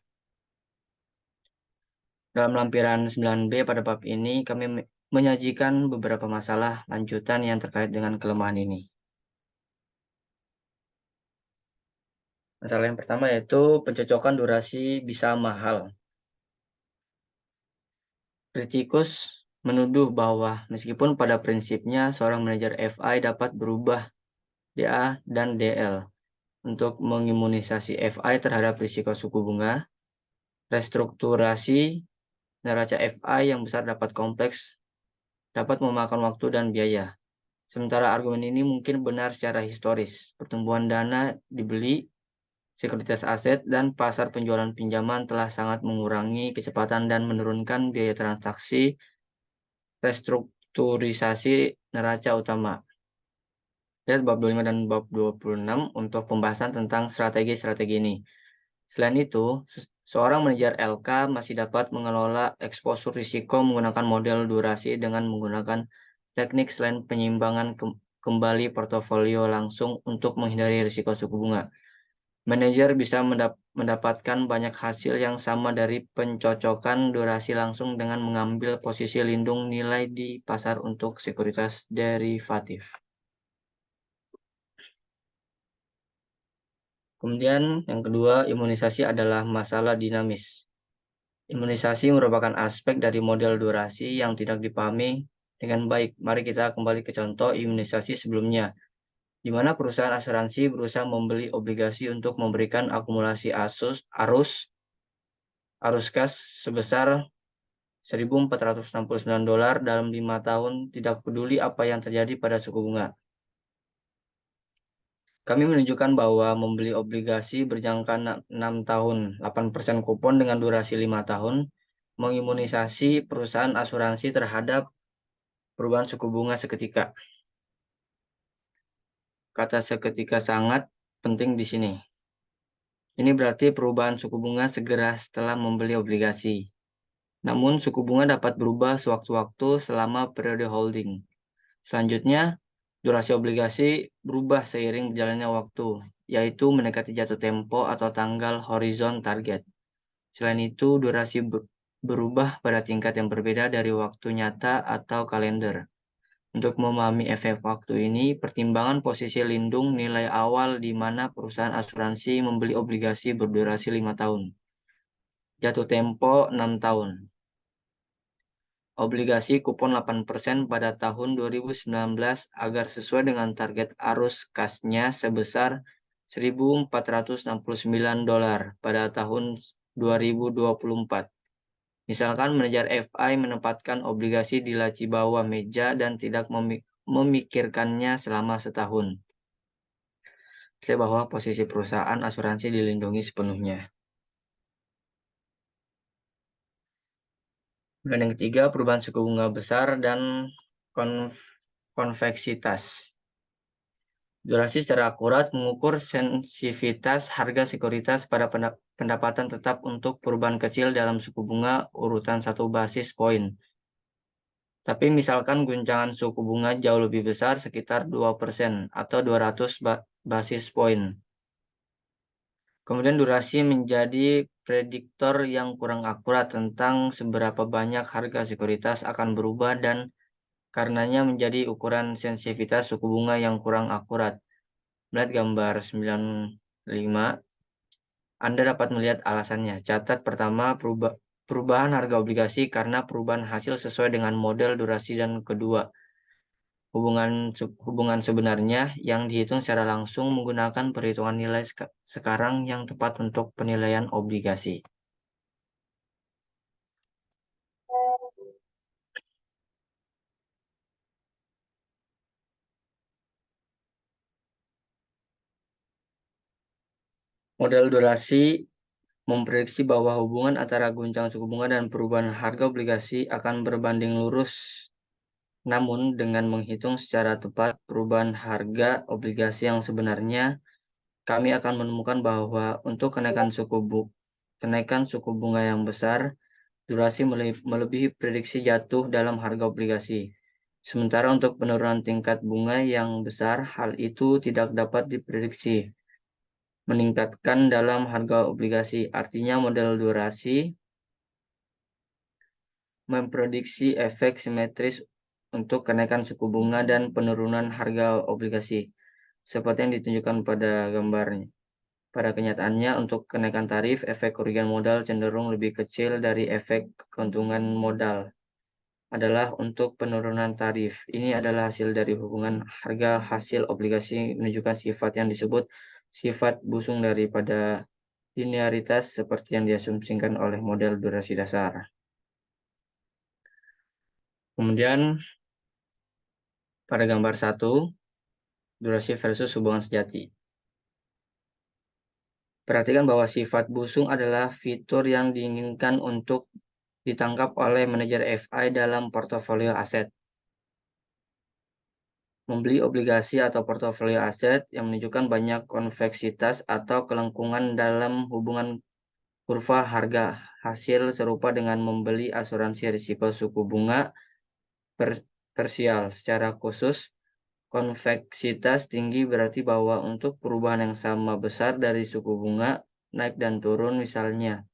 Dalam lampiran 9B pada bab ini, kami menyajikan beberapa masalah lanjutan yang terkait dengan kelemahan ini. Masalah yang pertama yaitu pencocokan durasi bisa mahal. Kritikus menuduh bahwa meskipun pada prinsipnya seorang manajer FI dapat berubah DA dan DL untuk mengimunisasi FI terhadap risiko suku bunga, restrukturasi neraca FI yang besar dapat kompleks, dapat memakan waktu dan biaya. Sementara argumen ini mungkin benar secara historis. Pertumbuhan dana dibeli, sekuritas aset, dan pasar penjualan pinjaman telah sangat mengurangi kecepatan dan menurunkan biaya transaksi restrukturisasi neraca utama. Lihat bab 25 dan bab 26 untuk pembahasan tentang strategi-strategi ini. Selain itu, seorang manajer LK masih dapat mengelola eksposur risiko menggunakan model durasi dengan menggunakan teknik selain penyimbangan kembali portofolio langsung untuk menghindari risiko suku bunga. Manajer bisa mendapatkan banyak hasil yang sama dari pencocokan durasi langsung dengan mengambil posisi lindung nilai di pasar untuk sekuritas derivatif. Kemudian yang kedua, imunisasi adalah masalah dinamis. Imunisasi merupakan aspek dari model durasi yang tidak dipahami dengan baik. Mari kita kembali ke contoh imunisasi sebelumnya, di mana perusahaan asuransi berusaha membeli obligasi untuk memberikan akumulasi arus kas sebesar $1.469 dalam 5 tahun, tidak peduli apa yang terjadi pada suku bunga. Kami menunjukkan bahwa membeli obligasi berjangka 6 tahun, 8% kupon dengan durasi 5 tahun, mengimunisasi perusahaan asuransi terhadap perubahan suku bunga seketika. Kata seketika sangat penting di sini. Ini berarti perubahan suku bunga segera setelah membeli obligasi. Namun suku bunga dapat berubah sewaktu-waktu selama periode holding. Selanjutnya, durasi obligasi berubah seiring berjalannya waktu, yaitu mendekati jatuh tempo atau tanggal horizon target. Selain itu, durasi berubah pada tingkat yang berbeda dari waktu nyata atau kalender. Untuk memahami efek waktu ini, pertimbangan posisi lindung nilai awal di mana perusahaan asuransi membeli obligasi berdurasi 5 tahun. Jatuh tempo 6 tahun. Obligasi kupon 8% pada tahun 2019 agar sesuai dengan target arus kasnya sebesar $1.469 pada tahun 2024. Misalkan manajer FI menempatkan obligasi di laci bawah meja dan tidak memikirkannya selama setahun. Saya bahwa posisi perusahaan asuransi dilindungi sepenuhnya. Dan yang ketiga, perubahan suku bunga besar dan konveksitas. Durasi secara akurat mengukur sensitivitas harga sekuritas pada pendapatan tetap untuk perubahan kecil dalam suku bunga urutan 1 basis poin. Tapi misalkan guncangan suku bunga jauh lebih besar, sekitar 2% atau 200 basis poin. Kemudian durasi menjadi prediktor yang kurang akurat tentang seberapa banyak harga sekuritas akan berubah dan karenanya menjadi ukuran sensitivitas suku bunga yang kurang akurat. Melihat gambar 95, Anda dapat melihat alasannya. Catat pertama, perubahan harga obligasi karena perubahan hasil sesuai dengan model durasi, dan kedua, hubungan sebenarnya yang dihitung secara langsung menggunakan perhitungan nilai sekarang yang tepat untuk penilaian obligasi. Model durasi memprediksi bahwa hubungan antara guncangan suku bunga dan perubahan harga obligasi akan berbanding lurus Namun, dengan menghitung secara tepat perubahan harga obligasi yang sebenarnya, kami akan menemukan bahwa untuk kenaikan suku bunga yang besar, durasi melebihi prediksi jatuh dalam harga obligasi. Sementara untuk penurunan tingkat bunga yang besar, hal itu tidak dapat diprediksi meningkatkan dalam harga obligasi. Artinya model durasi memprediksi efek simetris untuk kenaikan suku bunga dan penurunan harga obligasi, seperti yang ditunjukkan pada gambarnya. Pada kenyataannya, untuk kenaikan tarif, efek kerugian modal cenderung lebih kecil dari efek keuntungan modal. Adalah untuk penurunan tarif. Ini adalah hasil dari hubungan harga hasil obligasi menunjukkan sifat yang disebut sifat busung daripada linearitas seperti yang diasumsikan oleh model durasi dasar. Kemudian pada gambar 1, durasi versus hubungan sejati. Perhatikan bahwa sifat busung adalah fitur yang diinginkan untuk ditangkap oleh manajer FI dalam portofolio aset. Membeli obligasi atau portofolio aset yang menunjukkan banyak konveksitas atau kelengkungan dalam hubungan kurva harga hasil serupa dengan membeli asuransi risiko suku bunga parsial. Secara khusus, konveksitas tinggi berarti bahwa untuk perubahan yang sama besar dari suku bunga naik dan turun misalnya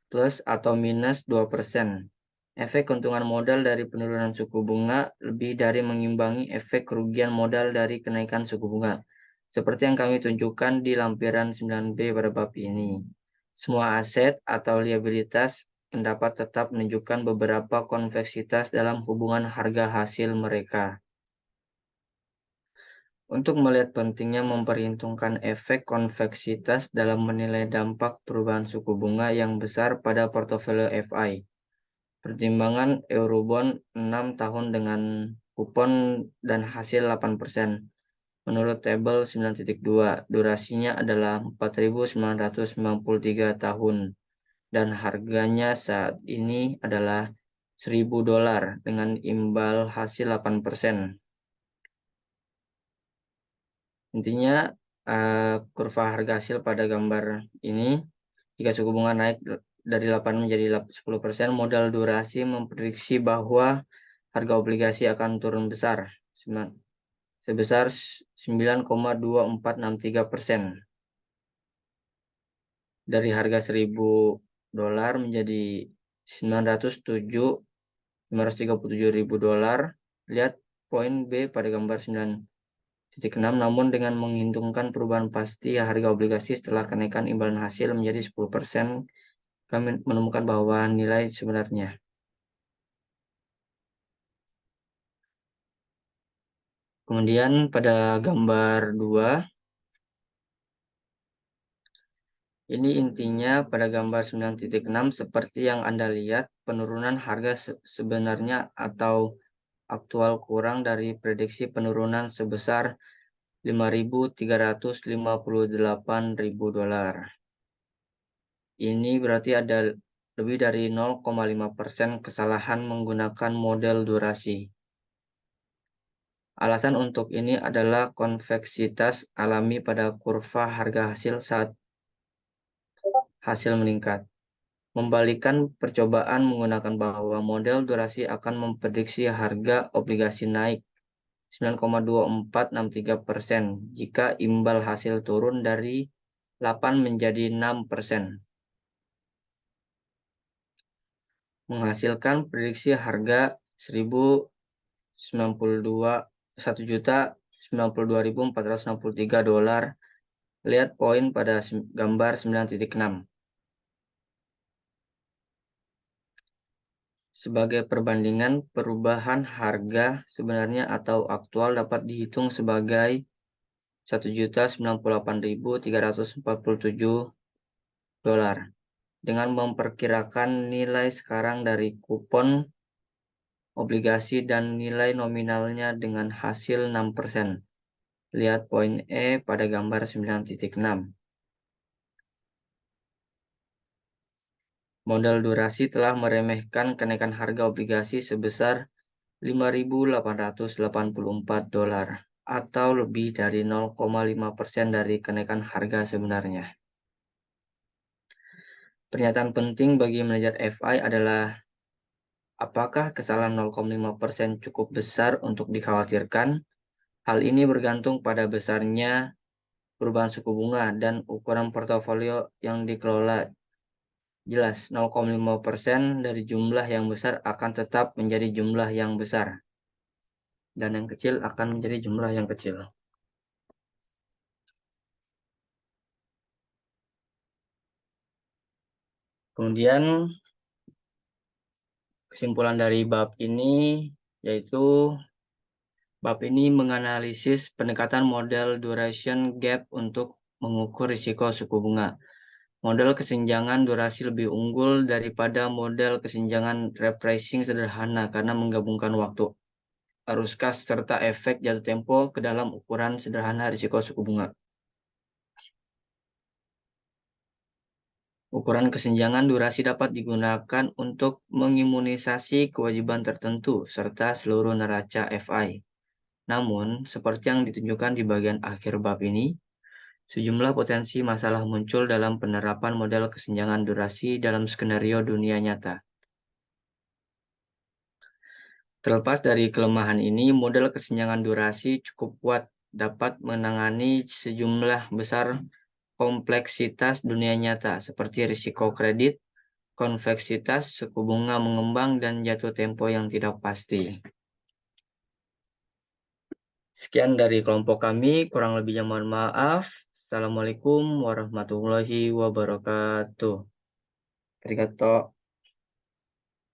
plus atau minus 2%. Efek keuntungan modal dari penurunan suku bunga lebih dari mengimbangi efek kerugian modal dari kenaikan suku bunga. Seperti yang kami tunjukkan di lampiran 9B pada bab ini. Semua aset atau liabilitas dapat tetap menunjukkan beberapa konveksitas dalam hubungan harga hasil mereka. Untuk melihat pentingnya memperhitungkan efek konveksitas dalam menilai dampak perubahan suku bunga yang besar pada portofolio FI. Pertimbangan Eurobond 6 tahun dengan kupon dan hasil 8%. Menurut tabel 9.2, durasinya adalah 4.993 tahun dan harganya saat ini adalah $1.000 dengan imbal hasil 8%. Intinya kurva harga hasil pada gambar ini, jika suku bunga naik dari 8 menjadi 10%, modal durasi memprediksi bahwa harga obligasi akan turun besar, sebesar 9,2463%. Dari harga $1.000 menjadi $537.000. Lihat poin B pada gambar 9.6, namun dengan menghitungkan perubahan pasti harga obligasi setelah kenaikan imbalan hasil menjadi 10%, kami menemukan bahwa nilai sebenarnya. Kemudian pada gambar 2, ini intinya pada gambar 9.6 seperti yang Anda lihat, penurunan harga sebenarnya atau aktual kurang dari prediksi penurunan sebesar $5.358.000. Ini berarti ada lebih dari 0,5% kesalahan menggunakan model durasi. Alasan untuk ini adalah konveksitas alami pada kurva harga hasil saat hasil meningkat. Membalikan percobaan menggunakan bahwa model durasi akan memprediksi harga obligasi naik 9,2463% jika imbal hasil turun dari 8 menjadi 6%. Menghasilkan prediksi harga $1.092.463. Lihat poin pada gambar 9.6. Sebagai perbandingan, perubahan harga sebenarnya atau aktual dapat dihitung sebagai $1.098.347 dengan memperkirakan nilai sekarang dari kupon obligasi dan nilai nominalnya dengan hasil 6%. Lihat poin E pada gambar 9.6. Model durasi telah meremehkan kenaikan harga obligasi sebesar $5.884 atau lebih dari 0,5% dari kenaikan harga sebenarnya. Pernyataan penting bagi manajer FI adalah apakah kesalahan 0,5% cukup besar untuk dikhawatirkan? Hal ini bergantung pada besarnya perubahan suku bunga dan ukuran portofolio yang dikelola. Jelas, 0,5% dari jumlah yang besar akan tetap menjadi jumlah yang besar. Dan yang kecil akan menjadi jumlah yang kecil. Kemudian, kesimpulan dari bab ini yaitu bab ini menganalisis pendekatan model duration gap untuk mengukur risiko suku bunga. Model kesenjangan durasi lebih unggul daripada model kesenjangan repricing sederhana karena menggabungkan waktu, arus kas, serta efek jatuh tempo ke dalam ukuran sederhana risiko suku bunga. Ukuran kesenjangan durasi dapat digunakan untuk mengimunisasi kewajiban tertentu serta seluruh neraca FI. Namun, seperti yang ditunjukkan di bagian akhir bab ini, sejumlah potensi masalah muncul dalam penerapan model kesenjangan durasi dalam skenario dunia nyata. Terlepas dari kelemahan ini, model kesenjangan durasi cukup kuat dapat menangani sejumlah besar kompleksitas dunia nyata seperti risiko kredit, konveksitas, suku bunga mengembang, dan jatuh tempo yang tidak pasti. Sekian dari kelompok kami, kurang lebihnya mohon maaf. Assalamualaikum warahmatullahi wabarakatuh. Arigato.